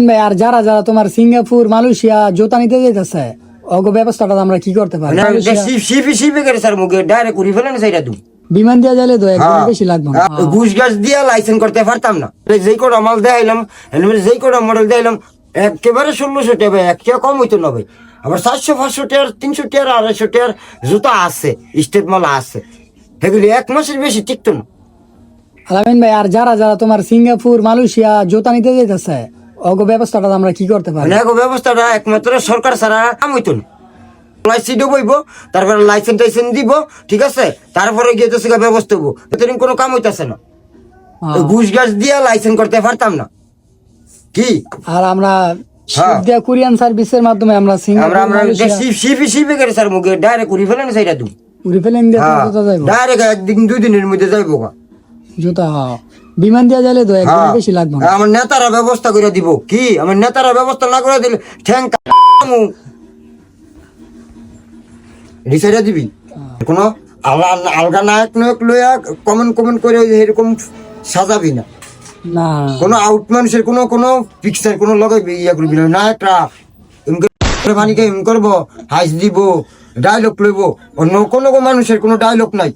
আলামিন ভাই, আর যারা যারা তোমার সিঙ্গাপুর মালয়েশিয়া জুতা নিতে যেতেছে অগ ব্যবস্থাটা আমরা কি করতে পারি? মালয়েশিয়া শিপে করে স্যার মুখে ডাইরেক্ট উড়ি ফেলেন সেইটা তুমি বিমান দিয়া যাইলে তো একদম বেশি লাগবে না। ঘুষ গাছ দিয়ে লাইসেন্স করতে পারতাম না। যেই কটা মাল দেখাইলাম, যেই কটা মডেল দেখাইলাম, একেবারে 1600 টাকা, একটা কম হইতো না ভাই। আবার 400-500 টাকার, 300 টাকার, 250 টাকার জুতা আছে, স্টেট মাল আছে, সেগুলি 1 মাসের বেশি টিকতো না। আলামিন ভাই, আর যারা যারা তোমার সিঙ্গাপুর মালয়েশিয়া জুতা নিতে যেতেছে অগ ব্যবস্থাটা আমরা কি করতে পারি? ব্যবস্থাটা একমাত্র সরকার ছাড়া কাম হইতো না। লাইসেন্স বইব, তারপরে লাইসেন্স টাইসেন্স দিব, ঠিক আছে, তারপরে গিয়ে তো সেটা ব্যবস্থা হবো। এতদিন কোনো কাম হইতেছে না। ঘুষ গাছ দিয়ে লাইসেন্স করতে পারতাম না কি। আর আমরা কোরিয়ান সার্ভিসের মাধ্যমে আমরা শিপে করে স্যার মুখে ডাইরেক্ট উড়ি ফেলেন সেইটা তুমি উড়ে ফেলেন দিয়ে জুতা যাইবো ডাইরেক্ট 1-2 দিনের মধ্যে যাইবো। জুতা বিমান দিয়া যাইলে তো একদম বেশি লাগবে না। আমার নেতারা ব্যবস্থা করে দিব কি, আমার নেতারা ব্যবস্থা না করে দিলে ঠ্যাং রিসাইডা দিবি। কোনো আলগা নায়ক নায়ক লইয়া কমেন্ট করে এরকম সাজাবি না। না কোনো আউট মানুষের কোনো পিকচার কোনো লাগাইবি, ইয়া করবি না। নায়করা পানিকে করবো, হাইস দিব, ডায়লগ লইব, অন্য কোনো মানুষের কোনো ডায়লগ নাই।